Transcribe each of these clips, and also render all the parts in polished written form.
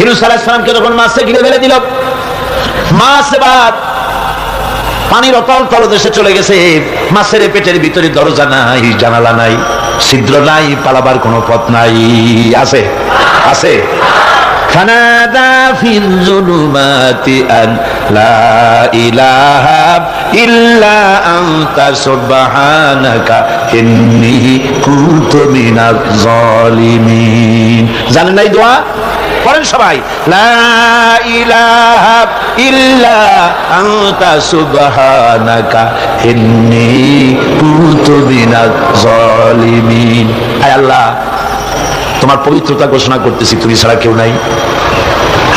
ইউনূস আলাইহিস সালামকে যখন মাছে গিলে ফেলে দিল, মাছ এবার পানির অতল তলদেশে চলে গেছে। মাছের পেটের ভিতরে দরজা নাই, জানালা নাই, ছিদ্র নাই, পালাবার কোনো পথ নাই। আছে আছে ফানাদা ফিল যুলুমাতি আন লা ইলাহা ইল্লা আনতা সুবহানাকা ইন্নী কুনতু মিনাজ জালিমিন। জানেন না এই দোয়া? পড়েন সবাই, লা ইলাহা ইল্লা আনতা সুবহানাকা ইন্নী কুনতু মিনাজ জালিমিন। আয় আল্লাহ, তোমার পবিত্রতা ঘোষণা করতেছি, তুমি ছাড়া কেউ নাই,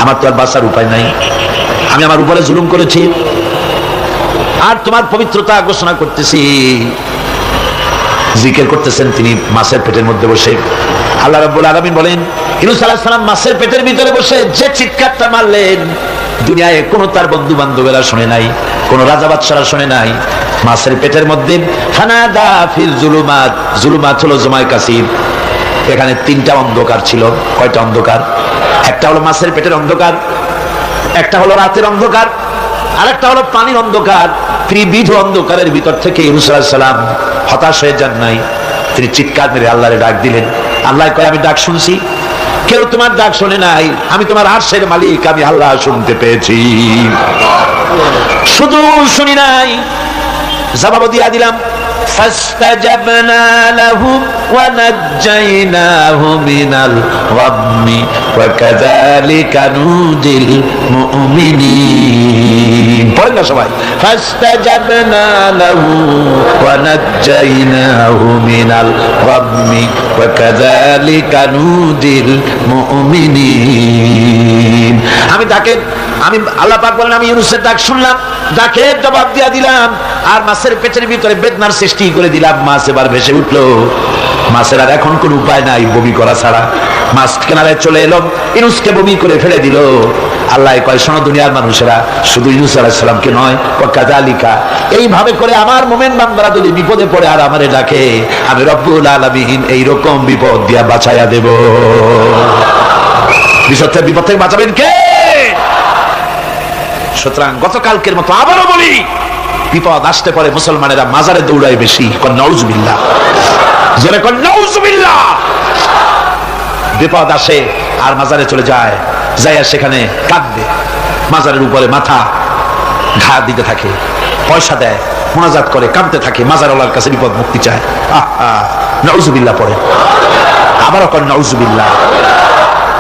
আমার তো আর বাঁচার উপায় নাই, আমি আমার উপরে জুলুম করেছি, আর তোমার পবিত্রতা ঘোষণা করতেছি। জিকির করতেছেন তিনি মাছের পেটের মধ্যে বসে। আল্লাহ রাব্বুল আলামিন বলেন, ইউনূস আলাইহিস সালাম মাছের পেটের ভিতরে বসে যে চিৎকারটা মারলেন, দুনিয়ায় কোনো তার বন্ধু বান্ধবেরা শুনে নাই, কোন রাজা বাদশারা শুনে নাই। মাছের পেটের মধ্যে ফানাদা ফিল যুলুমাত, যুলুমাত হলো জমায় কাসির, এখানে তিনটা অন্ধকার ছিল। কয়টা অন্ধকার? একটা হলো মাছের পেটের অন্ধকার, একটা হলো রাতের অন্ধকার, আর একটা হলো পানির অন্ধকার। ত্রিবিধ অন্ধকারের ভিতর থেকে ইউনূস আলাইহিস সালাম হতাশ হয়ে যান নাই, তিনি চিৎকার মেরে আল্লাহরে ডাক দিলেন। আল্লাহ কয়, আমি ডাক শুনছি, কেউ তোমার ডাক শুনে নাই, আমি তোমার আরশের মালিক, আমি আল্লাহ শুনতে পেয়েছি, শুধু শুনি নাই। জবাব দিয়া দিলাম, ফাস্তাজাবনা লাহু ওয়া নাজ্জাইনাহু মিনাল গাম্মি ওয়া কাযালিকা নুজিল মুমিনিন। পড়েন না সবাই, ফাস্তাজাবনা লাহু ওয়া নাজ্জাইনাহু মিনাল গাম্মি ওয়া কাযালিকা নুজিল মুমিনিন। আমি আল্লাহ পাক বলেন, আমি ইউনূসের ডাক শুনলাম, ডাকের জবাব দিয়া দিলাম, আর মাছের পেটের ভিতরে বেদনার সৃষ্টি করে দিলাম। মাছ এবার ভেসে উঠলো, মাছের আর এখন কোন উপায় নাই বমি করা ছাড়া। মাছ কিনারায় চলে এলো, ইউনূসকে বমি করে ফেলে দিল। আল্লাহ কয়, শোনো দুনিয়ার মানুষেরা, শুধু ইউনূস আলাইহিস সালামকে নয়, কাযালিকা, এইভাবে করে আমার মুমিন বান্দারা যদি বিপদে পড়ে আর আমারে ডাকে, আমি রব্বুল আলামিন এইরকম বিপদ দিয়া বাঁচাইয়া দেব। বিপদ থেকে বাঁচাবেন কে? সুতরাং গতকালকের মতো আবারও বলি, বিপদ আসতে পারে, মুসলমানেরা মাজারে দৌড়ায় বেশি। নাউজুবিল্লাহ, জোরে কোন নাউজুবিল্লাহ। বিপদ আসে আর মাজারে চলে যায়, যাইয়া সেখানে কাঁদবে, মাজারের উপরে মাথা ঘা দিতে থাকে, পয়সা দেয়, মুনাজাত করে, কাঁদতে থাকে, মাজারওয়ালার কাছে বিপদ মুক্তি চায়। নাউজুবিল্লাহ পড়ে, আবারও কোন নাউজুবিল্লাহ।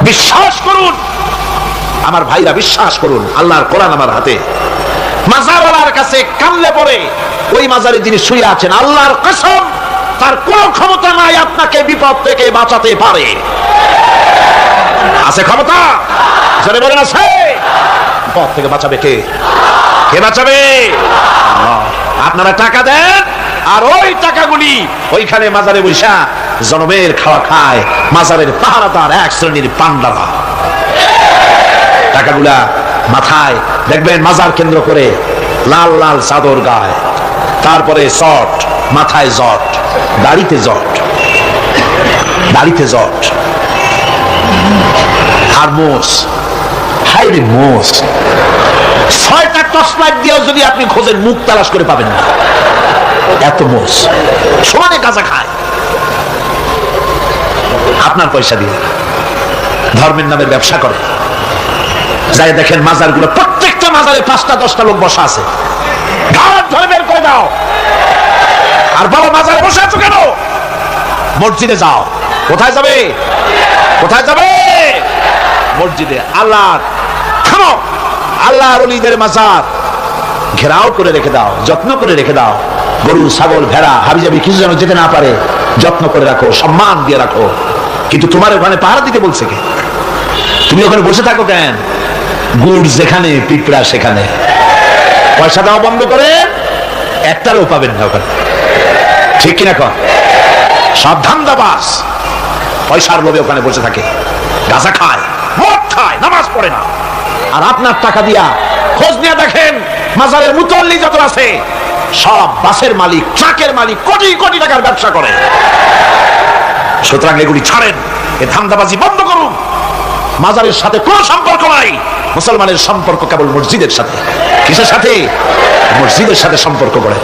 বিশ্বাস করুন আমার ভাইরা, বিশ্বাস করুন, আল্লাহর কোরআন আমার হাতে। মাজারওয়ালার কাছে কানলে পরে ওই মাজারে যিনি শুয়ে আছেন, আল্লাহর কসম, তার কোনো ক্ষমতা নাই আপনাকে বিপদ থেকে বাঁচাতে পারে। আছে ক্ষমতা? জোরে বলেন, আছে? বিপদ থেকে বাঁচাবে কে? কে বাঁচাবে? আপনারা টাকা দেন, আর ওই টাকাগুলি ওইখানে মাজারে বৈশা জনমের খাওয়া খায় মাজারের পাহারাদার, এক শ্রেণীর পান্ডারা। টাকাগুলা মাথায় দেখবেন মাজার কেন্দ্র করে লাল লাল চাদর গায়, তারপরে শট, মাথায় জট, দাড়িতে জট, দাড়িতে জট, আর মোষ, হাইরে মোষ। 6টা টর্চ লাইট দিয়েও যদি আপনি খোঁজেন, মুখ তালাশ করে পাবেন না, এত মোষ সমানে গাঁজা খায় আপনার পয়সা দিয়ে, ধর্মের নামে ব্যবসা করে। যাই দেখেন মাজারগুলো, প্রত্যেকটা মাজারে 5টা 10টা লোক বসা আছে, ঘাট ধরে বের করে দাও। আর বলো, মাজারে বসে আছো কেন? মসজিদে যাও। কোথায় যাবে? কোথায় যাবে? মসজিদে। আল্লাহর থামো, আল্লাহর ওলিদের মাজার ঘেরাও করে রেখে দাও, যত্ন করে রেখে দাও। গরু, ছাগল, ভেড়া, হাবিজাবি কিছু যেন যেতে না পারে, যত্ন করে রাখো, সম্মান দিয়ে রাখো। কিন্তু তোমার ওখানে পাহারা দিতে বলছে কে? তুমি ওখানে বসে থাকো কেন? গুড় যেখানে, পিঁপড়া সেখানে। পয়সা দেওয়া বন্ধ করে একটারও পাবেন না ওখানে, ঠিক কিনা কর? সব ধান্দাবাজ, পয়সার লোভে ওখানে বসে থাকে, গাঁজা খায়, মদ খায়, নামাজ পড়ে না। আর আপনার টাকা দিয়া খোঁজ নিয়ে দেখেন, মাজারের মুতল্লি যত আছে সব বাসের মালিক, ট্রাকের মালিক, কোটি কোটি টাকার ব্যবসা করে। সুতরাং এগুলি ছাড়েন, এ ধান্দাবাজি বন্ধ করুন। মাজারের সাথে কোনো সম্পর্ক নাই। মুসলমানের সম্পর্ক কেবল মসজিদের সাথে। কিসের সাথে? মসজিদের সাথে সম্পর্ক করে।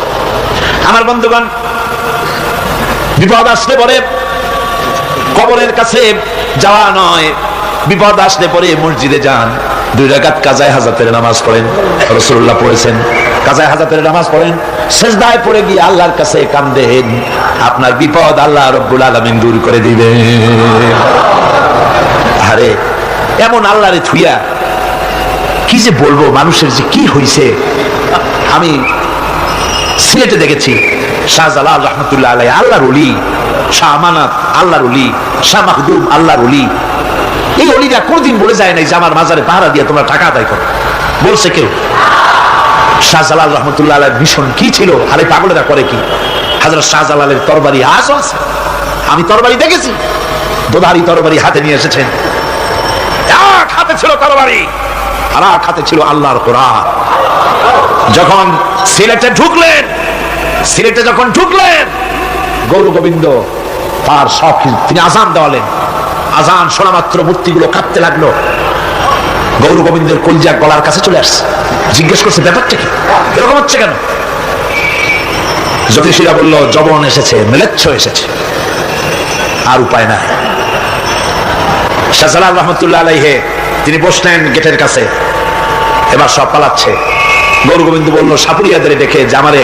আমার বন্ধুগণ, বিপদ আসলে পরে কবরের কাছে যাওয়া নয়, বিপদ আসলে পরে মসজিদে যান, 2 রাকাত কাজায়ে হাজাতের নামাজ পড়েন। রাসূলুল্লাহ পড়েছেন, কাজায়ে হাজাতের নামাজ পড়েন, সিজদায় পড়ে গিয়ে আল্লাহর কাছে কাঁদেন, আপনার বিপদ আল্লাহ রাব্বুল আলামিন দূর করে দিবেন। আরে এমন আল্লাহরে থুইয়া কি যে বলবো, মানুষের যে কি হইছে। আমি সিলেটে দেখেছি শাহজালাল রহমতুল্লাহ আলাইহি, আল্লাহর ওলি, শাহ আমানত আল্লাহর ওলি, শাহ মাহদুম আল্লাহর ওলি। এই ওলিরা কোনদিন বলে যায় নাই যে আমার মাজারে পাহারা দিয়ে তোমরা টাকা আদায় করো, বলছে কেউ? শাহজালাল রহমতুল্লাহ আলাইহির মিশন কি ছিল? আরে পাগলেরা করে কি? হযরত শাহজালালের তরবারি আজও আছে, আমি তরবারি দেখেছি, দোধারি তরবারি হাতে নিয়ে এসেছেন। এক হাতে ছিল তরবারি, আর এক হাতে ছিল আল্লাহর কোরআন। যখন সিলেটে ঢুকলেন, গৌর গোবিন্দ তার সব তিনি আজান দেওয়ালেন। আজান শোনা মাত্র মূর্তিগুলো কাঁপতে লাগলো। গৌর গোবিন্দের কলজা গলার কাছে চলে আসছে, জিজ্ঞেস করছে ব্যাপারটা কি, এরকম হচ্ছে কেন? জ্যোতিষীরা বলল জবন এসেছে, মেলেচ্ছ এসেছে, আর উপায় নাই। শাহজালাল রহমতুল্লাহ আলাইহি তিনি বসলেন গেটের কাছে, এবার সব পালাচ্ছে। গৌর গোবিন্দ বলল সাপুরিয়াদের ডেকে যে আমারে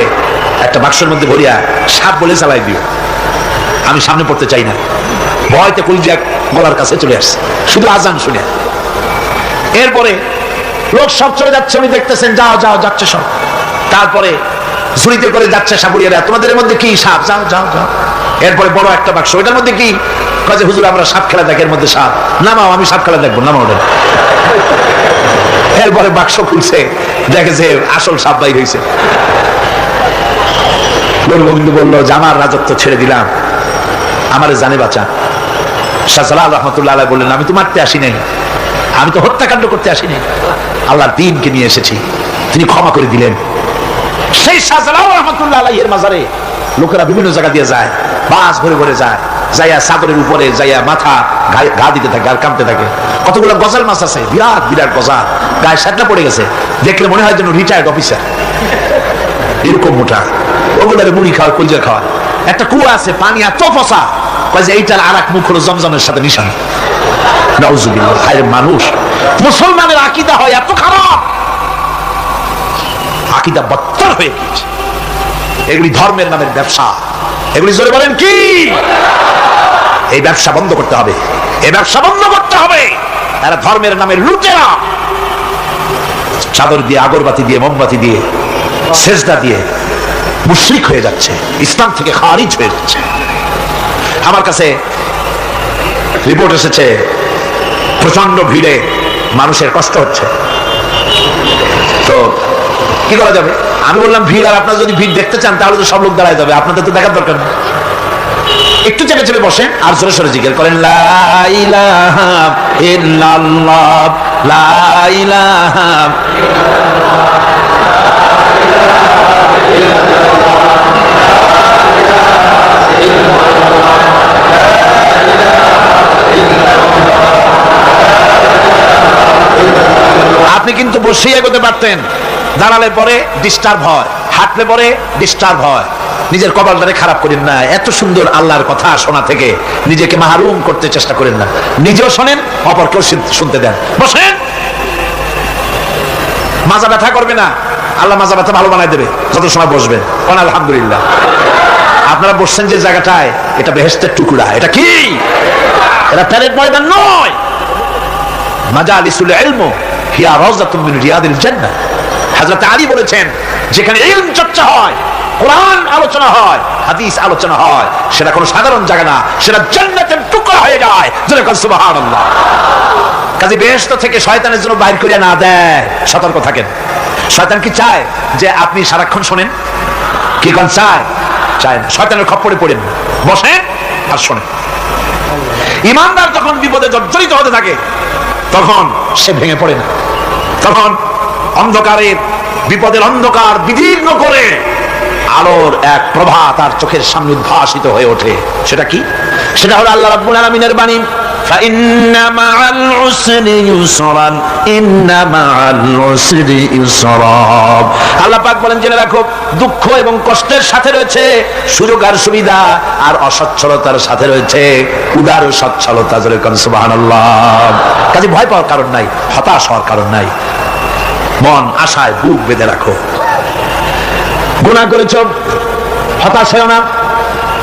একটা বাক্সের মধ্যে ভরিয়া সাপ বলে চালাই দিও, আমি সামনে পড়তে চাই না। ভয়তে কলজা গলার কাছে চলে আসছে শুধু আজান শুনে। এরপরে লোক সব চলে যাচ্ছে, উনি দেখতেছেন যাও যাও যাচ্ছে সব। তারপরে ঝুড়িতে করে যাচ্ছে সাপুরিয়ারা, তোমাদের মধ্যে কি সাপ, যাও যাও যাও। এরপরে বড় একটা বাক্স, ওইটার মধ্যে কি? কাজে হুজুর আমরা সাপ খেলা দেখি, এর মধ্যে সাপ। নামাও, আমি সাপ খেলা দেখবো, নামাও ওটা। এরপরে বাক্স খুলছে, দেখে যে আসল সাপ বাইর হয়েছে। গৌর গোবিন্দ বললো যে আমার রাজত্ব ছেড়ে দিলাম, আমারে জানে বাঁচা। শাহজালাল রহমতুল্লাহ আলাইহি বললেন আমি তো মারতে আসি নাই, আমি তো হত্যাকাণ্ড করতে আসি নাই, আল্লাহর দ্বীনকে নিয়ে এসেছি। তিনি ক্ষমা করে দিলেন। সেই শাহজালাল রহমতুল্লাহ আলাইহির মাজারে লোকেরা বিভিন্ন জায়গা দিয়ে যায়, বাস ভরে ভরে যায়, যাইয়া চাদরের উপরে যাইয়া মাথা ঘা দিতে থাকে আর কাঁপতে থাকে। কতগুলো গজাল মাছ আছে, বিরাট বিরাট গজাল, গায়ে সাতটা পড়ে গেছে, দেখলে মনে হয় যেন রিটায়ার্ড অফিসার, এরকম মোটা। ওগুলারে মুড়ি খাওয়া, কলজা খাওয়া। একটা কুয়া আছে, পানি এত পচা, এইটার আর এক মুখ হলো জমজমের সাথে নিশান। নাউজুবিল্লাহ। হায় মানুষ, মুসলমানের আকীদা হয় এত খারাপ, আকীদা বদতর হয়ে গেছে। এগুলি ধর্মের নামের ব্যবসা, এগুলি জোরে বলেন কি? এই ব্যবসা বন্ধ করতে হবে, এই ব্যবসা বন্ধ করতে হবে। এরা ধর্মের নামে লুটেরা, চাদর দিয়ে, আগরবাতি দিয়ে, মোমবাতি দিয়ে, সেজদা দিয়ে মুশরিক হয়ে যাচ্ছে, ইসলাম থেকে খারিজ হয়ে যাচ্ছে। আমার কাছে রিপোর্ট এসেছে প্রচন্ড ভিড়ে মানুষের কষ্ট হচ্ছে, তো কি করা যাবে? আমি বললাম ভিড়, আর আপনারা যদি ভিড় দেখতে চান তাহলে তো সব লোক দাঁড়ায় যাবে, আপনাদের তো দেখার দরকার নেই। একটু চেপে চেপে বসেন আর জোরে সরে জিকির করেন লা ইলাহা ইল্লাল্লাহ, লা ইলাহা আপনি কিন্তু বসেই এগোতে পারতেন, দাঁড়ালে পরে ডিস্টার্ব হয়, হাঁটলে পরে ডিস্টার্ব হয়। নিজের কপালটারে খারাপ করেন না, এত সুন্দর আল্লাহর কথা শোনা থেকে নিজেকে মাহরুম করতে চেষ্টা করেন না। নিজেও শোনেন, অপরকেও শুনতে দেন। বসেন, মাজা ব্যথা করবে না, আল্লাহ মাজা ব্যথা ভালো বানায় দেবে যত সময় বসবেন। আলহামদুলিল্লাহ। আপনারা বসছেন যে জায়গাটায়, এটা বেহেশতের টুকরা। এটা কি? এটা প্যারেড ময়দান নয়। মাজালিসুল ইলম হিয়া রাওযাতুম মিন রিয়াদিল জান্নাহ। হযরত আলী বলেছেন যেখানে ইলম চর্চা হয়, কোরআন আলোচনা হয়, হাদিস আলোচনা হয়, সেটা কোনো সাধারণ জায়গা না, সেটা জান্নাতের টুকরা হয়ে যায়। যেরকম সুবহানাল্লাহ। কাজে বেহেশত থেকে শয়তানের জন্য বাইর করে না দেয়, সতর্ক থাকেন। শয়তান কি চায় যে আপনি সারাক্ষণ শোনেন? কি কোন চায়? চায় না। শয়তানের খপ্পরে পড়েন, বসেন আর শোনেন। ইমানদার যখন বিপদে জর্জরিত হতে থাকে তখন সে ভেঙে পড়ে না, তখন অন্ধকারের, বিপদের অন্ধকার বিদীর্ণ করে আলোর এক প্রভা তার চোখের সামনে উদ্ভাসিত হয়ে ওঠে। সেটা কি? সেটা হলো আল্লাহ রাব্বুল আলামিনের বাণী, ফাইন্না মাআল উসরি ইউসরান, ইন্না মাআল উসরি ইউসরা। আল্লাহ পাক বলেন জেনে রাখো, দুঃখ এবং কষ্টের সাথে রয়েছে সুযোগ আর সুবিধা, আর অসচ্ছলতার সাথে রয়েছে উদার সচ্ছলতা। জোরে কোন সুবহানাল্লাহ। কাজে ভয় পাওয়ার কারণ নাই, হতাশ হওয়ার কারণ নাই। মন আশায় বুক বেঁধে রাখো। গুনাহ করেছো, হতাশ হও না।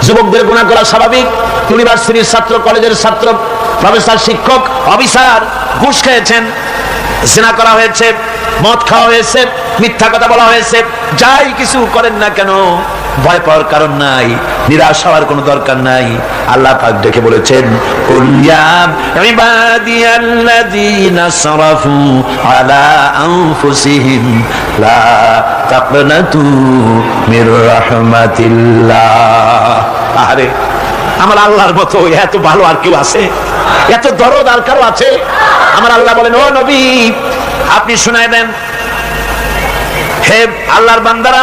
যুবকদের গুনাহ করা স্বাভাবিক। ইউনিভার্সিটির ছাত্র, কলেজের ছাত্র, প্রফেসর, শিক্ষক, অফিসার ঘুষ খেয়েছেন, জিনা করা হয়েছে, মদ খাওয়া হয়েছে, মিথ্যা কথা বলা হয়েছে, যাই কিছু করেন না কেন ভয় পাওয়ার কারণ নাই, নিরাশ হওয়ার কোনো দরকার নাই। আল্লাহ পাক ডেকে বলেছেন, কুল ইয়া ইবাদিয়াল্লাযীনা সারাফু আলা আনফুসিহিম লা তাকনাতু মির রাহমাতিল্লাহ। আরে আমার আল্লাহর মতো এত ভালো আর কেউ আছে? এত দরদ আর কারো আছে? আমার আল্লাহ বলেন, ও নবী আপনি শুনায় দেন, হে আল্লাহর বান্দারা,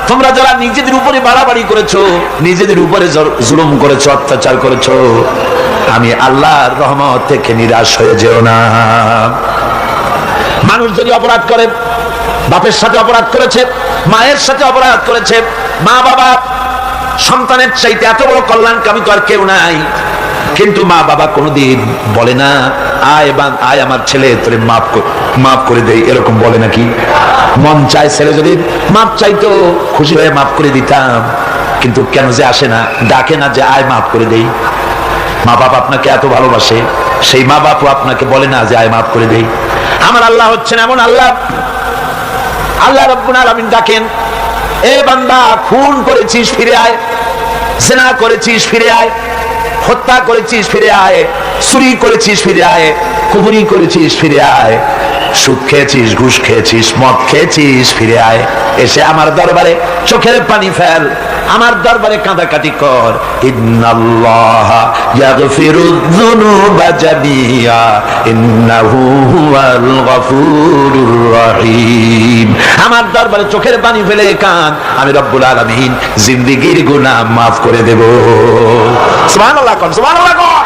তোমরা যারা নিজেদের উপরে বাড়াবাড়ি করেছো, নিজেদের উপরে জুলুম করেছো, অত্যাচার করেছো, আমি আল্লাহর রহমত থেকে নিরাশ হয়ে যেও না। মানুষ যদি অপরাধ করে, বাপের সাথে অপরাধ করেছে, মায়ের সাথে অপরাধ করেছে, মা বাবা সন্তানের চাইতে এত বড় কল্যাণকামী তো আর কেউ নাই, কিন্তু মা বাবা কোনোদিন বলে না আয় আমার ছেলে তোরে মাফ করে দেই, এরকম বলে নাকি? মন চায় ছেলে যদি মাফ চাইতো, খুশি হয়ে মাফ করে দিতাম, কিন্তু কেন যে আসে না, ডাকে না যে আয় মাফ করে দেই। মা বাবা আপনাকে এত ভালোবাসে, সেই মা বাপও আপনাকে বলে না যে আয় মাফ করে দেই। আমার আল্লাহ হচ্ছেন এমন আল্লাহ, আল্লাহ রাব্বুল আলামিন ডাকেন, এ বান্দা খুন করেছিস ফিরে আয়, জিনা করেছিস ফিরে আয়, হত্যা করেছিস ফিরে আয়, চুরি করেছিস ফিরে আয়, কুফরি করেছিস ফিরে আয়, সুদ খেয়েছিস, ঘুষ খেয়েছিস, মদ খেয়েছিস ফিরে আয়, এসে আমার দরবারে চোখের পানি ফেল, আমার দরবারে কাঁদাকাটি কর। ইন্নাল্লাহা ইয়াগফিরুয যুনুবা জামিআ ইন্নাহু হুয়াল গফুরুর রহিম। আমার দরবারে চোখের পানি ফেলে কাঁদ, আমি রব্বুল আলামিন জিন্দেগীর গুনাহ মাফ করে দেব। সুবহানাল্লাহ কোন, সুবহানাল্লাহ কোন।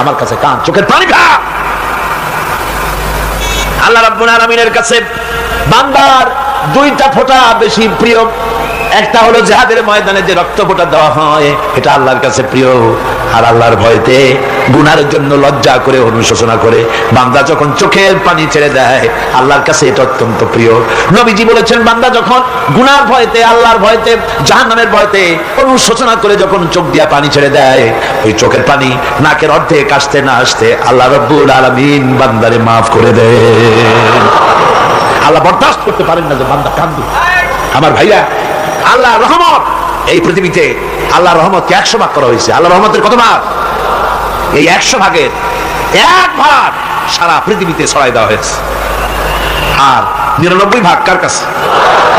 আমার কাছে কাঁদ, চোখের পানি ফেল। আল্লাহ রাব্বুল আলামিনের কাছে বান্দার দুইটা ফোঁটা বেশি প্রিয়। একটা হলো জিহাদের ময়দানে যে রক্ত ফোঁটা দেওয়া হয়, এটা আল্লাহর কাছে প্রিয়। আর আল্লাহর ভয়তে গুনার জন্য লজ্জা করে, অনুশোচনা করে বান্দা যখন চোখের পানি ছেড়ে দেয়, আল্লাহর কাছে এটা অত্যন্ত প্রিয়। নবীজি বলেছেন, বান্দা যখন গুনার ভয়তে, আল্লাহর ভয়তে, জাহান্নামের ভয়তে অনুশোচনা করে যখন চোখ দিয়া পানি ছেড়ে দেয়, ওই চোখের পানি নাকের অর্ধেক আসতে না আসতে আল্লাহ রাব্বুল আলামিন বান্দারে মাফ করে দেন। আল্লাহ বরদাস্ত করতে পারেন না যে বান্দা কাঁদবে। আমার ভাইরা, আল্লাহর রহমত এই পৃথিবীতে, আল্লাহর রহমতকে 100 ভাগ করা হয়েছে। আল্লাহর রহমতের কত ভাগ? এই 100 ভাগের 1 ভাগ সারা পৃথিবীতে ছড়াই দেওয়া হয়েছে। আর 99 ভাগ কার কাছে?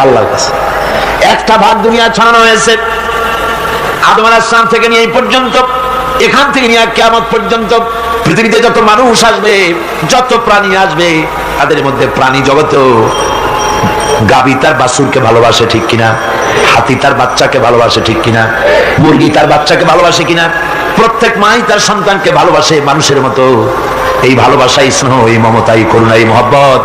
আল্লাহর কাছে। একটা ভাগ দুনিয়া ছড়ানো হয়েছে আদম আলাইহিস সালাম থেকে নিয়ে এই পর্যন্ত, এখান থেকে নিয়ে কিয়ামত পর্যন্ত পৃথিবীতে যত মানুষ আসবে, যত প্রাণী আসবে, তাদের মধ্যে প্রাণী জগতেও গাভী তার বাছুরকে ভালোবাসে ঠিক কিনা, হাতি তার বাচ্চাকে ভালোবাসে ঠিক কিনা, মুরগি তার বাচ্চাকে ভালোবাসে কিনা, প্রত্যেক মাই তার সন্তানকে ভালোবাসে মানুষের মতো। এই ভালোবাসা, এই স্নেহ, এই মমতা, এই করুণা, এই মহব্বত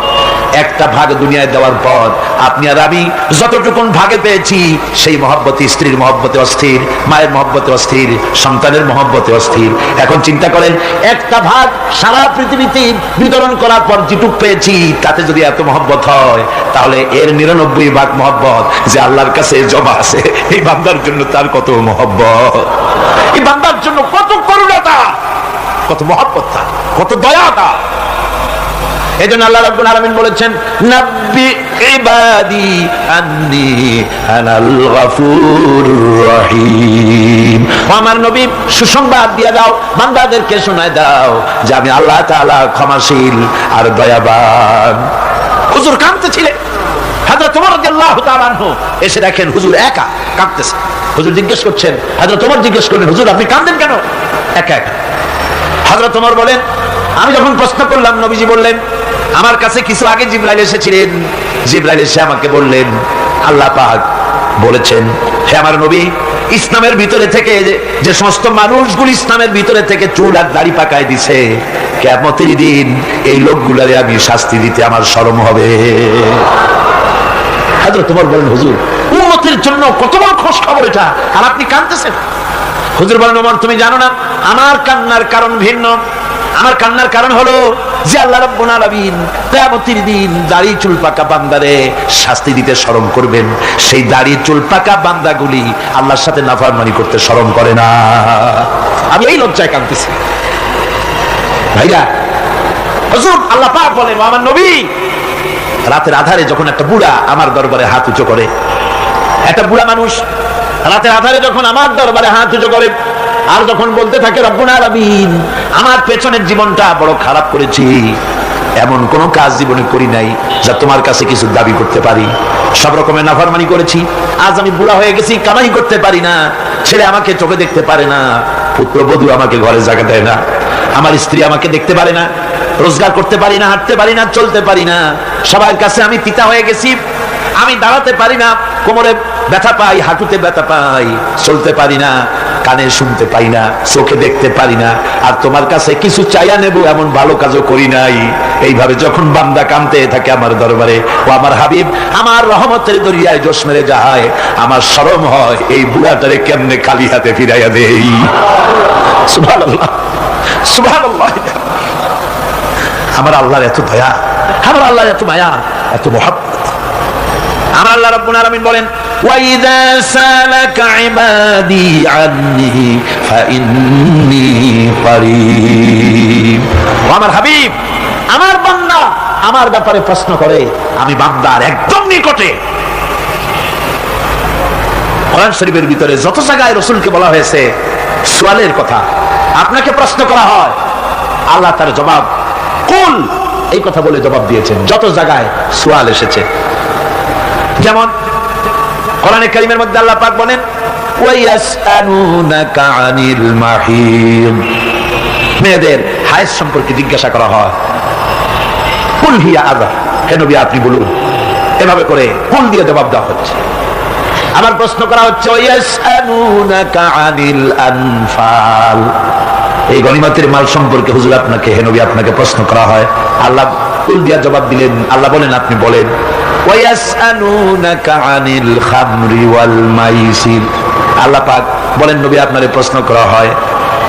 একটা ভাগ দুনিয়ায় দেওয়ার পর আপনি আর আমি যতটুকুন ভাগে পেয়েছি, সেই মহব্বতে, স্ত্রীর মহব্বতে অস্থির, মায়ের মহব্বতে অস্থির, সন্তানের মহব্বতে অস্থির। এখন চিন্তা করেন, একটা ভাগ সারা পৃথিবীতে বিতরণ করার পর যেটুক পেয়েছি, তাতে যদি এত মহব্বত হয়, তাহলে এর 99 ভাগ মহব্বত যে আল্লাহর কাছে জমা আছে, এই বান্দার জন্য তার কত মহব্বত, এই বান্দার জন্য কত করুণাতা, কত মহব্বতটা, কত দয়াটা। এজন্য আল্লাহ রাব্বুল আলামিন বলেছেন, নাব্বি ইবাদি আন্নী আনাল গফুরুর রহিম। আমার নবী সুসংবাদ দিয়ে দাও, বান্দাদেরকে শোনায় দাও যে আমি আল্লাহ তাআলা ক্ষমাশীল আর দয়াবান। হুজুর কাঁদতেছিলেন, হযরত ওমর রাদিয়াল্লাহু তাআলা আনহু এসে দেখেন হুজুর একা কাঁদতেছে। হুজুর জিজ্ঞেস করছেন, হযরত ওমর জিজ্ঞেস করলেন, হুজুর আপনি কাঁদেন কেন একা একা? হযরত ওমর বলেন, আমি যখন প্রশ্ন করলাম, নবীজি বললেন, আমার কাছে কিছু আগে জিবরাইল এসেছিলেন, জিবরাইল এসে আমাকে বললেন, আল্লাহ পাক বলেছেন, হে আমার নবী, ইসলামের ভিতরে থেকে যে সমস্ত মানুষগুলো ইসলামের ভিতরে থেকে চুল আর দাড়ি পাকায় দিছে, কিয়ামতের দিন এই লোকগুলারে আমি শাস্তি দিতে আমার শরম হবে। হযরত ওমর বলেন, হুজুর উম্মতের জন্য কত বড় খোঁজ খবর এটা, আর আপনি কাঁদতেছেন। হুজুর বলেন, ওমর তুমি জানো না আমার কান্নার কারণ ভিন্ন। আমার কান্নার কারণ হলো যে আল্লাহ রাব্বুল আলামিন কিয়ামতের দিন দাড়ি চুল পাকা বান্দারে শাস্তি দিতে শরম করবেন, সেই দাড়ি চুল পাকা বান্দাগুলি আল্লাহর সাথে নাফরমানি করতে শরম করে না। আমি এই লজ্জায় কাঁদতেছি। ভাইরা, হুজুর আল্লাহ পাক বলেন, আমার নবী রাতের আধারে যখন একটা বুড়া আমার দরবারে হাত উঁচু করে, একটা বুড়া মানুষ রাতের আধারে যখন আমার দরবারে হাত উঁচু করে আর যখন বলতে থাকে, রব্বুল আলামিন আমার পেছনের জীবনটা বড় খারাপ করেছি, এমন কোন কাজ জীবনে করি নাই যা তোমার কাছে কিছু দাবি করতে পারি, সব রকমের নাফরমানি করেছি, আজ আমি বুড়া হয়ে গেছি, কামাই করতে পারি না, ছেলে আমাকে চোখে দেখতে পারে না, পুত্রবধূ আমাকে ঘরে জায়গা দেয় না, আমার স্ত্রী আমাকে দেখতে পারে না, রোজগার করতে পারি না, হাঁটতে পারি না, চলতে পারি না, সবার কাছে আমি পিতা হয়ে গেছি, আমি দাঁড়াতে পারি না, কোমরে ব্যথা পাই, হাঁটুতে ব্যথা পাই, চলতে পারি না, কানে শুনতে পাই না, চোখে দেখতে পারি না, আর তোমার কাছে কিছু চাইয়া নেব এমন ভালো কাজও করি নাই। এইভাবে যখন বান্দা কাঁদতে থাকে আমার দরবারে, ও আমার হাবিব আমার রহমতের দরিয়ায় জোশ মেরে যায়, আমার শরম হয় এই বুড়াটারে কেমনে খালি হাতে ফিরাইয়া দেই। সুবহানাল্লাহ, সুবহানাল্লাহ। আমার আল্লাহর এত দয়া, আমার আল্লাহর এত মায়া, এত মহব্বত। আমার আল্লাহ রাব্বুল আলামিন বলেন, وَإِذَا سَأَلَكَ عِبَادِي عَنِّي فَإِنِّي قَرِيبٌ। আমার হাবিব, আমার বান্দা আমার ব্যাপারে প্রশ্ন করে, আমি বান্দার একদম নিকটে। কোরআন শরীফের ভিতরে যত জায়গায় রাসূলকে বলা হয়েছে সুয়ালের কথা, আপনাকে প্রশ্ন করা হয়, আল্লাহ তার জবাব কুল এই কথা বলে জবাব দিয়েছেন। যত জায়গায় সুয়াল এসেছে, যেমন কোরআনে কারীমের মধ্যে আল্লাহ পাক বলেন, ওয়ায়াসআলুনাকা আনিল মাহিদ, মেয়েদের হায়েজ সম্পর্কে জিজ্ঞাসা করা হয়, কুল হিয়া আযা, হে নবী আপনি বলুন। এভাবে করে কুল দিয়ে জবাব দেওয়া হচ্ছে। আবার প্রশ্ন করা হচ্ছে, ওয়ায়াসআলুনাকা আনিল আনফাল, এই গনিমতের মাল সম্পর্কে হুজুর আপনাকে, হে নবী আপনাকে প্রশ্ন করা হয়। আল্লাহ কুল দিয়ে জবাব দিলেন, আল্লাহ বলেন আপনি বলেন। ওয়ায়াসআলুনাকা আনিল খামরি ওয়াল মাইসির, আল্লাহ পাক বলেন নবী আপনারে প্রশ্ন করা হয়,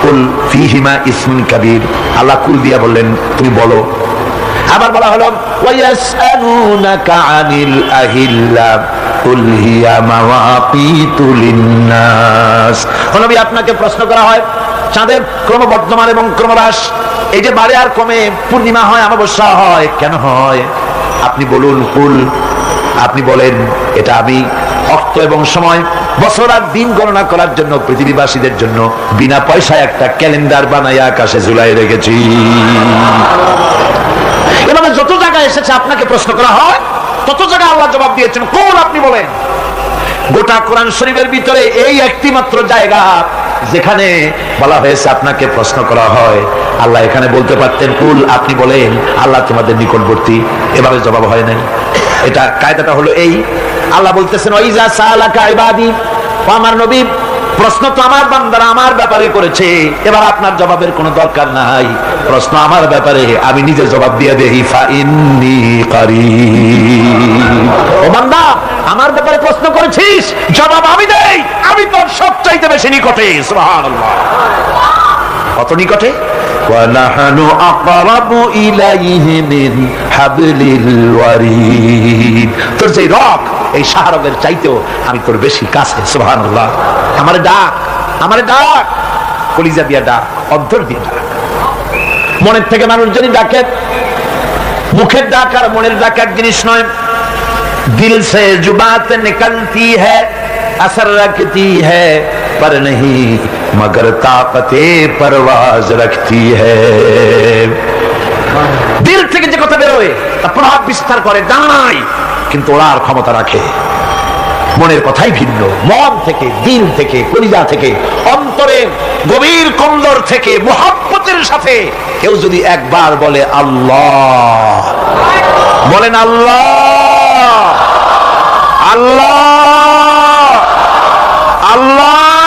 কুল ফীহিমা ইসমুন কাবীর, আল্লাহ কুল দিয়া বললেন তুমি বলো। আবার বলা হলো ওয়ায়াসআলুনাকা আনিল আহিল্লা কুল হিয়া মাওয়াকিতু লিন্নাস, নবী আপনাকে প্রশ্ন করা হয় চাঁদের ক্রমবর্ধমান এবং ক্রমহ্রাস, এই যে বাড়ে আর কমে, পূর্ণিমা হয় অমাবস্যা হয়, কেন হয় আপনি বলুন। কুল, আপনি বলেন এটা আমি অর্থ এবং সময়, বছর আর দিন গণনা করার জন্য পৃথিবীবাসীদের জন্য বিনা পয়সায় একটা ক্যালেন্ডার বানাইয়া আকাশে ঝুলাই রেখেছি। এভাবে যত জায়গায় এসেছে আপনাকে প্রশ্ন করা হয়, তত জায়গায় আল্লাহ জবাব দিয়েছেন কুল আপনি বলেন। গোটা কোরআন শরীফের ভিতরে এই একটি মাত্র জায়গা যেখানে বলা হয়েছে আপনাকে প্রশ্ন করা হয়, আল্লাহ এখানে বলতে পারতেন কুল আপনি বলেন, আল্লাহ তোমাদের নিকটবর্তী, এভাবে জবাব হয় নাই। এটা কায়দাটা হলো এই, আল্লাহ বলতেছেন ওয়াইজা সালাকা ইবাদি, আমার নবী প্রশ্ন তো আমার বান্দারা আমার ব্যাপারে করেছে, এবার আপনার জবাবের কোনো দরকার নাই, প্রশ্ন আমার ব্যাপারে, আমি নিজে জবাব দিয়ে দেই, ফাইন্নী কারীব, ও বান্দা আমার ব্যাপারে প্রশ্ন করেছিস, জবাব আমি দেই, আমি তোর সবচাইতে বেশি নিকটে। সুবহানাল্লাহ, কত নিকটে? ওয়ানাহানু আকরাবু ইলাইহি মিন হাবলিল ওয়ারিদ, তোর যে রগ এই শাহরগের চাইতেও আমি তোর বেশি কাছে। সুবহানাল্লাহ, আমারে ডাক, আমারে ডাক, কলিজা দিয়া ডাক, অন্তর দিয়ে ডাক। মনের থেকে মানুষ যদি ডাকে, মুখের ডাক আর মনের ডাক এক জিনিস নয়। दिल से जो बात निकलती है असर रखती है पर नहीं मगर ताकते परवाज रखती है। दिल থেকে যে কথা বের হয় তা প্রভাব বিস্তার করে, দাঁড়ায়, কিন্তু ওড়ার ক্ষমতা রাখে। মনের কথাই ভিন্ন। মন থেকে, দিল থেকে, কলিজা থেকে, অন্তরের গভীর কন্দর থেকে মুহাব্বতের সাথে কেউ যদি একবার বলে আল্লাহ, বলেন আল্লাহ, আল্লাহ, আল্লাহ,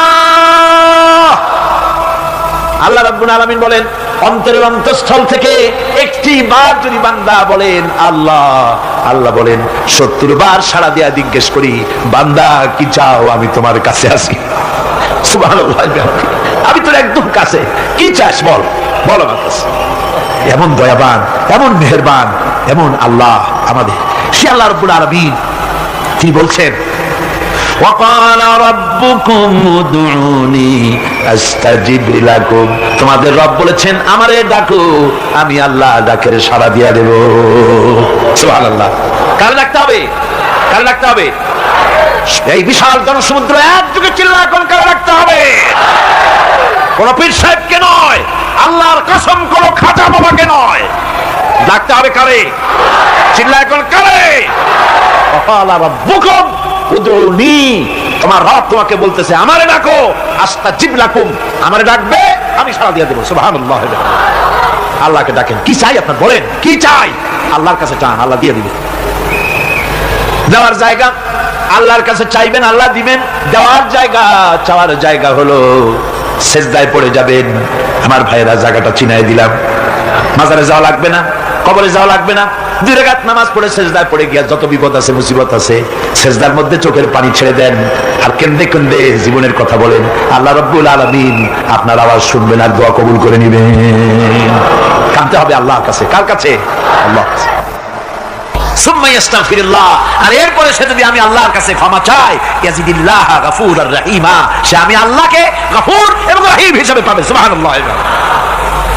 আল্লাহ রাব্বুল আলামিন বলেন, অন্তরের অন্তঃস্থল থেকে একটি বার যদি বান্দা বলেন আল্লাহ আল্লাহ, বলেন 70 বার সাড়া দিয়া জিজ্ঞেস করি, বান্দা কি চাও, আমি তোমার কাছে আছি। সুবহানাল্লাহ, আমি তোর একদম কাছে, কি চাস বল, বল আমার কাছে। এমন দয়াবান, এমন মেহেরবান, এমন আল্লাহ আমাদের। সে আল্লাহ রাব্বুল আলামিন তিনি বলছেন, وَقَالَ رَبُّكُمْ ادْعُونِي أَسْتَجِبْ لَكُمْ, তোমাদের রব বলেছেন আমারে ডাকো, আমি আল্লাহ ডাকের সাড়া দিয়া দেব। সুবহানাল্লাহ। কারে ডাকতে হবে? কারে ডাকতে হবে? এই বিশাল জনসমুদ্র একযোগে চিল্লায় কোন কারে ডাকতে হবে? কোন পীর সাহেবকে নয়, আল্লাহর কসম কোন খাজা বাবাকে নয়, ডাকতে হবে কারে? চিল্লায় কোন কারে? وَقَالَ رَبُّكُمْ উদউনি, তোমার রব তোমাকে বলতেছে আমারে ডাকো, আস্তাজিব লাকুম, আমারে ডাকবে আমি সাড়া দিয়ে দেব। সুবহানাল্লাহ। আল্লাহকে ডাকেন, কি চাই আপনার বলেন, কি চাই? আল্লাহর কাছে চান, আল্লাহ দিয়ে দিবেন। দেওয়ার জায়গা আল্লাহর কাছে চাইবেন, আল্লাহ দিবেন। দেওয়ার জায়গা, চাওয়ার জায়গা হলো সেজদায় পড়ে যাবেন। আমার ভাইয়েরা, জায়গাটা চিনাই দিলাম। মাজারে যাওয়া লাগবে না, কবরে যাওয়া লাগবে না। 2 রাকাত নামাজ পড়ে সেজদায় পড়ে গিয়া যত বিপদ আছে, মুসিবত আছে, সেজদার মধ্যে চোখের পানি ছেড়ে দেন আর কেন্দে কেন্দে জীবনের কথা বলেন। আল্লাহ রাব্বুল আলামিন আপনার আওয়াজ শুনবেন আর দোয়া কবুল করে নেবেন। কাঁদতে হবে আল্লাহর কাছে। কার কাছে? আল্লাহর কাছে। সুম্মা ইস্তাগফিরুল্লাহ, আর এরপরে সে যদি আমি আল্লাহর কাছে ক্ষমা চাই, ইয়াজিদিল্লাহ গফুরার রহিমা, সে আমি আল্লাহকে গফুর এবং রহিম হিসেবে পাবে। সুবহানাল্লাহ।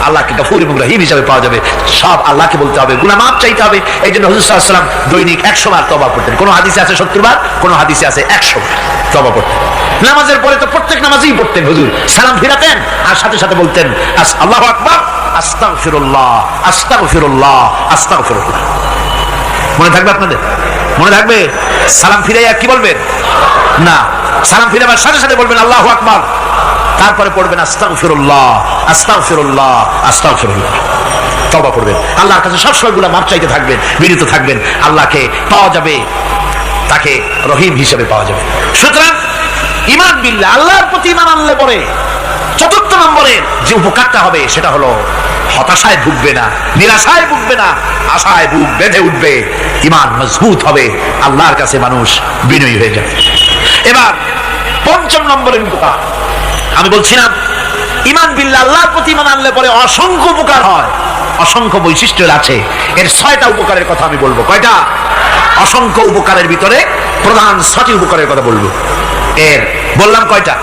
আল্লাহকে গফুর এবং রহিম হিসেবে পাওয়া যাবে। সব আল্লাহকে বলতে হবে, গুনাহ মাফ চাইতে হবে। এই জন্য হুজুর সাল্লাল্লাহু আলাইহি ওয়াসাল্লাম দৈনিক 100 বার তওবা করতেন। কোন হাদিসে আছে 70 বার, কোন হাদিসে আছে 100 বার তওবা করতেন। নামাজের পরে তো প্রত্যেক নামাজেই পড়তেন হুজুর, সালাম ফিরাতেন আর সাথে সাথে বলতেন আল্লাহু আকবার, আস্তাগফিরুল্লাহ, আস্তাগফিরুল্লাহ, আস্তাগফিরুল্লাহ। মনে থাকবে আপনাদের? মনে থাকবে? সালাম ফিরাইয়া কি বলবেন? না, সালাম ফিরাবার সাথে সাথে বলবেন আল্লাহু আকবার, তারপরে পড়বেন আস্তাগফিরুল্লাহ, আস্তাগফিরুল্লাহ, আস্তাগফিরুল্লাহ। তওবা করবেন, আল্লাহর কাছে সব সময় গুনাহ মাফ চাইতে থাকবেন, বিনীত থাকবেন। আল্লাহকে পাওয়া যাবে, তাকে রহিম হিসেবে পাওয়া যাবে। সুতরাং ঈমান বিল্লাহ, আল্লাহর প্রতি ঈমান আনলে পরে 4র্থ নম্বরের যে উপকারটা হবে সেটা হলো হতাশায় ভুগবে না, নিরাশায় ভুগবে না, আশায় বুক বেঁধে উঠবে, ঈমান মজবুত হবে, আল্লাহর কাছে মানুষ বিনয়ী হয়ে যাবে। এবার 5ম নম্বরের উপকার আমি বলছিলাম, ঈমান বিল্লাহ, আল্লাহর প্রতি ঈমান আনলে পরে অসংখ্য উপকার হয়, অসংখ্য বৈশিষ্ট্য আছে। এর 6টা উপকারের কথা আমি বলবো। কয়টা? অসংখ্য উপকারের ভিতরে প্রধান 6টি উপকারের কথা বলবো। এর বললাম কয়টা?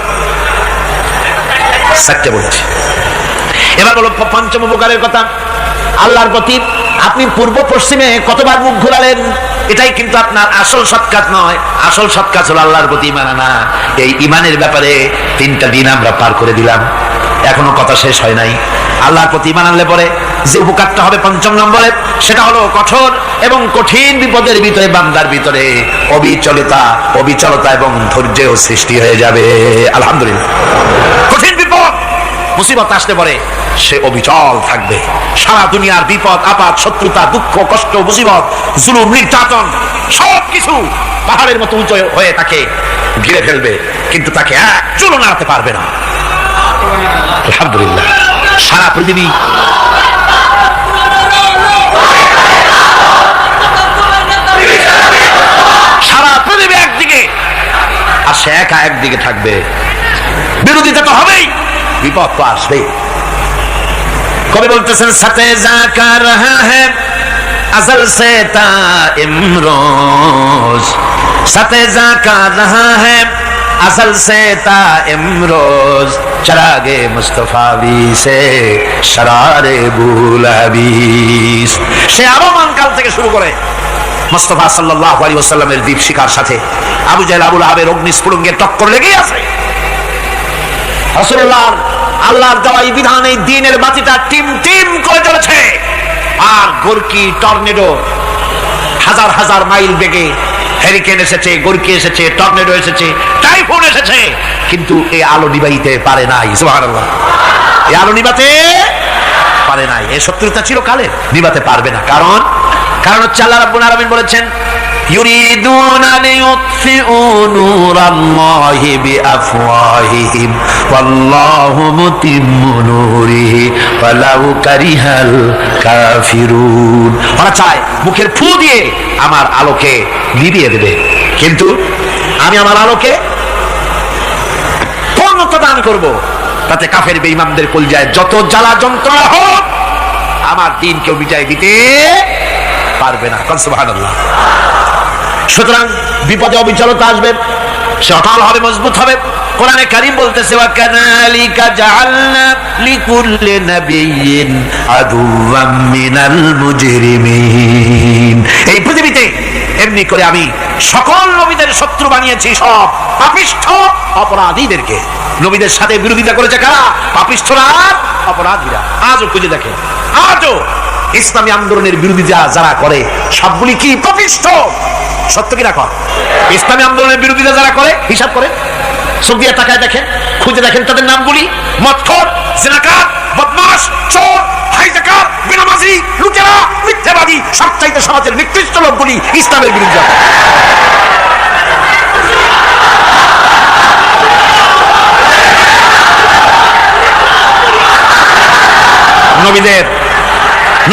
7টে বলেছি। এবার বলো 5ম উপকারের কথা। আল্লাহর প্রতি আপনি পূর্ব পশ্চিমে কতবার মুখ ঘোরালেন, এটাই কিন্তু আপনার আসল সৎ কাজ নয়। আসল সৎ কাজ হলো আল্লাহর প্রতি ঈমান আনা। এই ঈমানের ব্যাপারে 3টা দিন আমরা পার করে দিলাম, এখনো কথা শেষ হয় নাই। আল্লাহর প্রতি ঈমান আনলে পরে যে উপকারটা হবে 5ম নম্বরে, সেটা হলো কঠোর এবং কঠিন বিপদের ভিতরে বান্দার ভিতরে অবিচলতা এবং ধৈর্যের সৃষ্টি হয়ে যাবে। আলহামদুলিল্লাহ। কঠিন বিপদ মুসিবত আসতে পারে, সে অবিচল থাকবে। সারা দুনিয়ার বিপদ আপদ, শত্রুতা, দুঃখ, কষ্ট, মুসিবত, জুলুম, নির্যাতন সবকিছু পাহাড়ের মতো উঁচু হয়ে তাকে ঘিরে ফেলবে, কিন্তু তাকে এক চুলও নাড়াতে পারবে না। আলহামদুলিল্লাহ। সারা পৃথিবী একদিকে আর সে একা একদিকে থাকবে। বিরোধিতা তো হবেই, বিপদ তো আসবে। কবি বলতেছেন, সাথে জাকা রহা হ্যায় अज़ल से ता इमरोज, साथे जाका रहा है अज़ल से ता इमरोज, चरागे मुस्तफावी से शरारे बुलहबीस। সে আরমান কাল থেকে শুরু করে মুস্তাফা সাল্লাল্লাহু আলাইহি ওয়াসাল্লামের দীপ শিখার সাথে আবু জাহেল, আবু লাহাবের অগ্নিস্ফুলিঙ্গের টক্কর লেগেই আছে। রাসূলুল্লাহর আল্লাহর দেওয়া এই বিধান, এই দ্বীনের বাতিটা টিম টিম করে চলেছে। আর গোরকি, টর্নেডো, হাজার হাজার মাইল বেগে হেরিকেন এসেছে, গোরকি এসেছে, টর্নেডো এসেছে, টাইফুন এসেছে, কিন্তু এই আলো নিবাইতে পারে নাই। সুবহানাল্লাহ। এই আলো নিবাতে পারে নাই। এই শত্রুতা ছিল কালের, নিবাতে পারবে না। কারণ হচ্ছে আল্লাহ রাব্বুল আলামিন বলেছেন, يريدون ليطفئوا نور الله بأفواههم والله متم نوره ولو كره الكافرون। ওরা চায় মুখের ফু দিয়ে আমার আলোকে নিভিয়ে দেবে, কিন্তু আমি আমার আলোকে পূর্ণতা দান করব, তাতে কাফের বেঈমানদের কলজায় যত জ্বালা যন্ত্রণা হোক আমার দিন কেউ মিটাই দিতে পারবে না। সুবহানাল্লাহ। সুতরাং বিপদে অবিচলতা আসবে, সে অটল হবে, মজবুত হবে। কোরআনে কারীম বলতেছে ওয়া কাযালিকা জাআলনা লিকুল্লি নাবিয়্যিন আদুওয়াম মিনাল মুজরিমিন। এই পৃথিবীতে এমনি করে আমি সকল নবীদের শত্রু বানিয়েছি, সব পাপিষ্ঠ অপরাধীদেরকে। নবীদের সাথে বিরোধিতা করেছে কারা? পাপিষ্ঠরা আর অপরাধীরা। আজও খুঁজে দেখে, আজও ইসলামী আন্দোলনের বিরোধিতা যারা করে সবগুলি কি পাপিষ্ঠ? সত্য কিনা কর? ইসলামী আন্দোলনের বিরোধিতা যারা করে হিসাব করে চোখ দিয়ে তাকায় দেখেন, খুঁজে দেখেন তাদের নামগুলি। মদখোর, জিনাকার, বদমাশ, চোর, হাইজাকার, বেনামাজি, লুটেরা, মিথ্যাবাদী, সবচাইতে সমাজের নিকৃষ্ট লোকগুলি ইসলামের বিরুদ্ধে।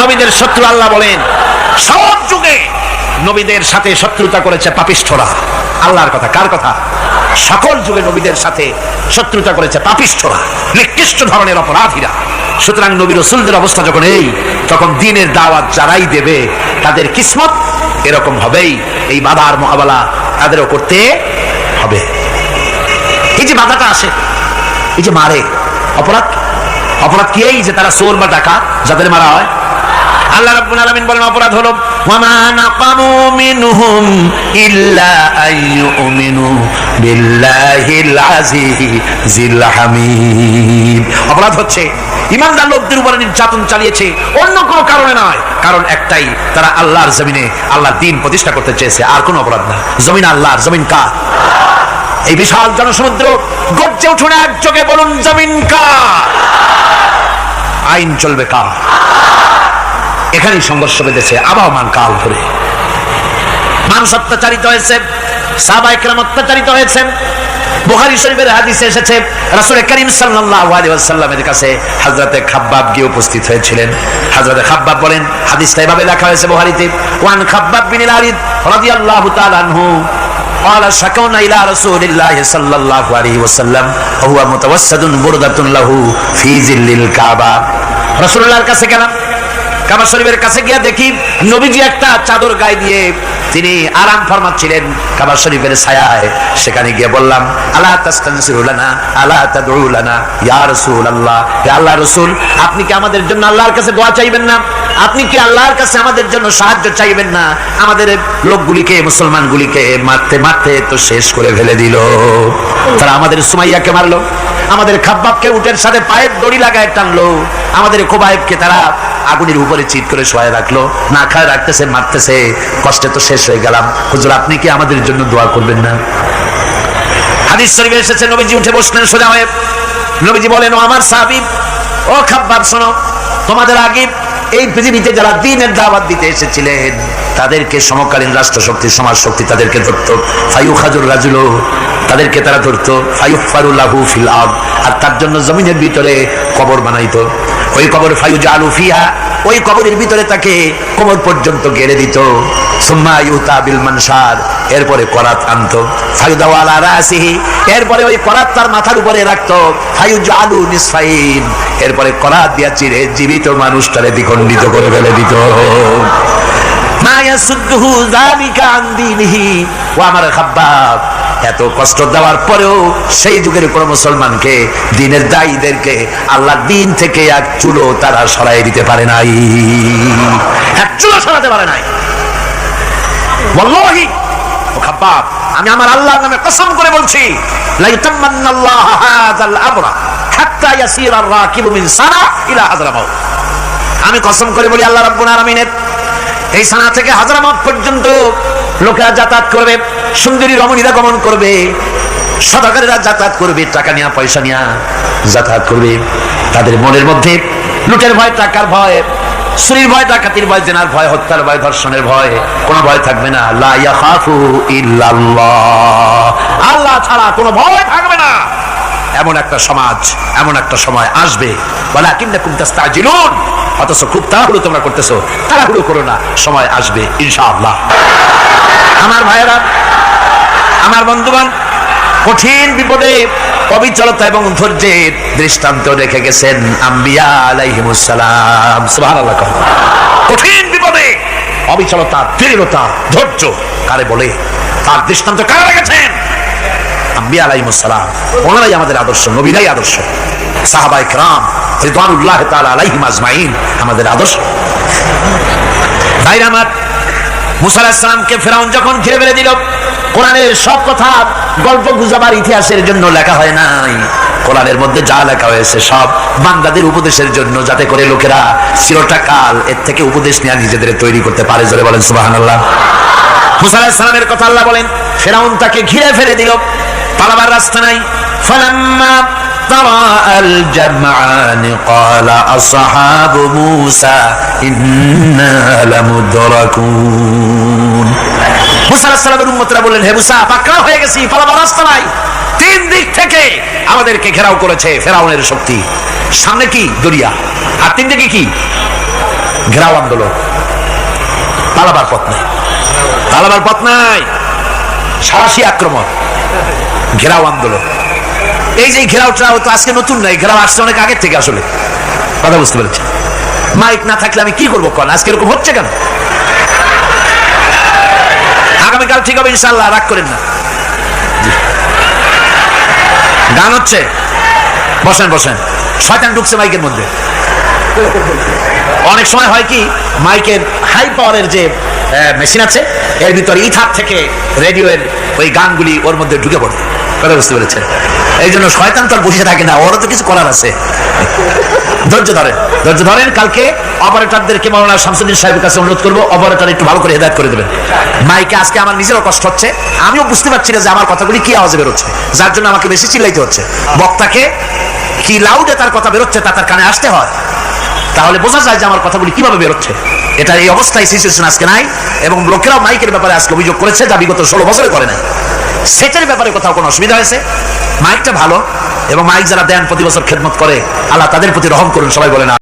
নবীদের শত্রু আল্লাহ বলেন সব যুগে নবীদের সাথে শত্রুতা করেছে পাপিষ্ঠরা। আল্লাহর কথা, কার কথা? সকল যুগে নবীদের সাথে শত্রুতা করেছে পাপিষ্ঠরা, নিকৃষ্ট ধরনের অপরাধীরা। সুতরাং নবী রাসূলদের অবস্থা যখন এই, তখন দ্বীনের দাওয়াত যারাই দেবে তাদের কিসমত এরকম হবেই। এই বাধার মোকাবেলা তাদেরও করতে হবে। এই যে বাধাটা আসে, এই যে মারে, অপরাধ কি? এই যে তারা চোর বা ডাকাত, যাদের মারা হয়। আল্লাহ রাব্বুল আলামিন বলেন অপরাধ হলো ওয়ামা নাকামু মিনহুম ইল্লা আইয়ুমিনু বিল্লাহিল আজিজিল হামিদ। অপরাধ হচ্ছে ঈমানদার লোকদের উপরে নির্যাতন চালিয়েছে, অন্য কোনো কারণে নয়। কারণ একটাই, তারা আল্লাহর জমিনে আল্লাহর দ্বীন প্রতিষ্ঠা করতে চেয়েছে, আর কোনো অপরাধ না। জমিন আল্লাহর, জমিন কার? এই বিশাল জনসমুদ্র গর্জে উঠুন একযোগে বলুন জমিন কার? আইন চলবে কার? এখানেই সংঘর্ষ বেঁধেছে আবহমান কাল ধরে। মানুষ অত্যাচারিত হয়েছে, সাহাবায়ে কেরাম অত্যাচারিত হয়েছেন। বুখারী শরীফের হাদিসে এসেছে রাসূল করিম সাল্লাল্লাহু আলাইহি ওয়াসাল্লামের কাছে হযরতে খাব্বাব গিয়ে উপস্থিত হয়েছিলেন। হযরতে খাব্বাব বলেন, হাদিসটা এভাবে লেখা হয়েছে বুখারীতে, ওয়ান খাব্বাব বিন আল-আরিদ রাদিয়াল্লাহু তাআলা আনহু قال شكونا إلى رسول الله صلى الله عليه وسلم وهو متوسد بردة له في ظل الكعبة। রাসূলুল্লাহর কাছে গেলাম, কাবা শরীফের কাছে গিয়ে দেখি নবীজি একটা চাদর গায়ে দিয়ে তিনি আরাম ফরমাচ্ছিলেন কাবা শরীফের ছায়ায়। সেখানে গিয়ে বললাম, আলা তাস্তানসিরু লানা আলা তাদউ লানা ইয়া রাসূলুল্লাহ, হে আল্লাহর রাসূল, আপনি কি আমাদের জন্য আল্লাহর কাছে দোয়া চাইবেন না? আপনি কি আল্লাহর কাছে আমাদের জন্য সাহায্য চাইবেন না? আমাদের লোকগুলিকে, মুসলমানগুলিকে মারতে মারতে তো শেষ করে ফেলে দিল। তারা আমাদের সুমাইয়াকে মারলো, আমাদের খাব্বাবকে উটের সাথে পায়ের দড়ি লাগায় টানলো, আমাদের খুবাইবকে তারা আগুনের উপরে চিৎ করে শোয়ায় রাখলো, না খায় রাখতেছে, মারতেছে, কষ্টে তো শেষ হয়ে গেলাম। হুজুর আপনি কি আমাদের জন্য দোয়া করবেন না? হাদিস শরীফে এসেছে নবীজি উঠে বসলেন সোজা হয়ে। নবীজি বলেন, ও আমার সাহাবী, ও খাব্বাব, শোনো, তোমাদের আগে এই পৃথিবীতে যারা দ্বীনের দাওয়াত দিতে এসেছিলেন তাদেরকে সমকালীন রাষ্ট্রশক্তি, সমাজ শক্তি তাদেরকে ধরতো, ফায়ুখাজুর রাজুলু, তাদেরকে তারা ধরতো, ফায়ুফারু লাহু ফিল আরদ, আর তার জন্য জমিনের ভিতরে কবর বানাইতো। ওই কবর ফায়ুজালু ফিহা, ওই কবরের ভিতরে তাকে কোমর পর্যন্ত গেড়ে দিত। সুম্মা ইউতা বিল মানশার, এরপরে করাত আনতো, ফায়ুদাউ আলা রাসিহি, এরপরে ওই করাত তার মাথার উপরে রাখতো, ফায়ুজালু নিসফাইন, এরপরে করাত দিয়া চিরে জীবিত মানুষটারে দ্বিখণ্ডিত করে ফেলে দিত। মা ইয়াসুদ্দুহু যালিকা আন দীনিহি। ও আমার খাব্বাব, এত কষ্ট দেওয়ার পরেও সেই যুগের কোন মুসলমানকে, দ্বীনের দায়ীদেরকে আল্লাহর দ্বীন থেকে এক চুলো তারা সরাই দিতে পারে নাই, এক চুলো সরাতে পারে নাই। ওয়াল্লাহি, ও খাব্বাব, আমি আমার আল্লাহর নামে কসম করে বলছি, লা ইতাম্মান্নাল্লাহু হাযাল আমরা হাত্তা ইয়াসিরা আর-রাকিবু মিন সানা ইলা হাযরামাউত। আমি কসম করে বলি, আল্লাহ রাব্বুল আলামিনের এই সানা থেকে হাযরামাউত পর্যন্ত লোকেরা যাতায়াত করবে, সুন্দরী রমণীরা গমন করবে, সদাগরেরা যাতায়াত করবে, টাকা নিয়া পয়সা নিয়া যাতায়াত করবে। তাদের মনের মধ্যে লুটের ভয়, টাকার ভয়, চুরির ভয়, ডাকাতির ভয়, জেনার ভয়, হত্যার ভয়, ধর্ষণের ভয়, কোনো ভয় থাকবে না। লা ইয়াখাফু ইল্লাল্লাহ, আল্লাহ ছাড়া কোনো ভয় থাকবে না। এমন একটা সমাজ, এমন একটা সময় আসবে। ওয়ালাকিন্নাকুম তাস্তাজিলুন, অথচ খুব তাড়াহুড়ো তোমরা করতেছো। তাড়াহুড়ো করো না, সময় আসবে ইনশাআল্লাহ। আমার ভাইয়েরা, আমার বন্ধুগণ, কঠিন বিপদে অবিচলতা এবং ধৈর্যের দৃষ্টান্ত রেখে গেছেন আম্বিয়া আলাইহিমুস সালাম। সুবহানাল্লাহ। কঠিন বিপদে অবিচলতা, দৃঢ়তা, ধৈর্য কারে বলে, তার দৃষ্টান্ত কারা রেখেছেন? আম্বিয়া আলাইহিমুস সালাম। ওনারাই আমাদের আদর্শ, নবীরাই আদর্শ। সাহাবায়ে কেরাম রিদওয়ানুল্লাহ তাআলা আলাইহিম আজমাইন আমাদের আদর্শ। ভাইরা আমার, মুসা আলাইহিস সালামকে ফিরআউন যখন ঘিরে ফেলে দিল, কোরআনের সব কথা গল্প গুজবার ইতিহাসের জন্য লেখা হয় নাই। কোরআনের মধ্যে যা লেখা হয়েছে সব বান্দাদের উপদেশের জন্য, যাতে করে লোকেরা চিরটা কাল এর থেকে উপদেশ নিয়ে নিজেদের তৈরি করতে পারে। জোরে বলেন সুবহানাল্লাহ। মুসা আলাইহিস সালামের কথা আল্লাহ বলেন, ফিরআউন তাকে ঘিরে ফেলে দিল, পালাবার রাস্তা নাই। ফালাম্মা তারাআল জামআন ক্বালা আসহাবু মূসা ইন্না লামুদরাকুন। মুসা আলাইহিস সালামের উম্মতরা বললেন, হে মুসা, পাকড়াও হয়ে গেছি, পালাবার রাস্তা নাই। তিন দিক থেকে আমাদেরকে ঘেরাও করেছে ফিরআউনের শক্তি। সামনে কি? দরিয়া, আর তিন দিকে কি? ঘেরাও আন্দোলন। পালাবার পথ নাই, পালাবার পথ নাই। সাহসী আক্রমণ, ঘেরাও আন্দোলন। এই যে ঘেরাওটা হয়তো আজকে নতুন নয়, ঘেরাও আসছে অনেক আগের থেকে। আসলে কথা বুঝতে পেরেছি। মাইক না থাকলে আমি কি করবো? কোন আজকে এরকম হচ্ছে কেন? আগামীকাল ঠিক হবে ইনশাআল্লাহ, রাগ করেন না। গান হচ্ছে, বসেন বসেন। শয়তান ঢুকছে মাইকের মধ্যে। অনেক সময় হয় কি, মাইকের হাই পাওয়ারের যে মেশিন আছে, এর ভিতরে ইথার থেকে রেডিওর ওই গানগুলি ওর মধ্যে ঢুকে পড়ে। কথা বুঝতে পেরেছেন? এই জন্য শয়তান তো আর বসে থাকে না, ওরও তো কিছু করার আছে। ধৈর্য ধরেন, ধৈর্য ধরেন। কালকে অপারেটরদেরকে মাওলানা শামসুদ্দিন সাহেবের কাছে অনুরোধ করবো, অপারেটর একটু ভালো করে হেদায়েত করে দেবেন। মাইকে আজকে আমার নিজেরও কষ্ট হচ্ছে, আমিও বুঝতে পারছি না যে আমার কথাগুলি কি আওয়াজে বেরোচ্ছে, যার জন্য আমাকে বেশি চিল্লাইতে হচ্ছে। বক্তাকে কি লাউডে তার কথা বেরোচ্ছে তা তার কানে আসতে হয়, তাহলে বোঝা যায় যে আমার কথাগুলি কিভাবে বেরোচ্ছে। এটা এই অবস্থায় সিচুয়েশন আজকে নাই, এবং লোকেরাও মাইকের ব্যাপারে আজকে অভিযোগ করেছে যা বিগত 16 বছরে করে নাই। সেটার ব্যাপারে কোথাও কোনো অসুবিধা হয়েছে? মাইকটা ভালো, এবং মাইক যারা দেন প্রতি বছর খেদমত করে, আল্লাহ তাদের প্রতি রহম করুন। সবাই বলেন।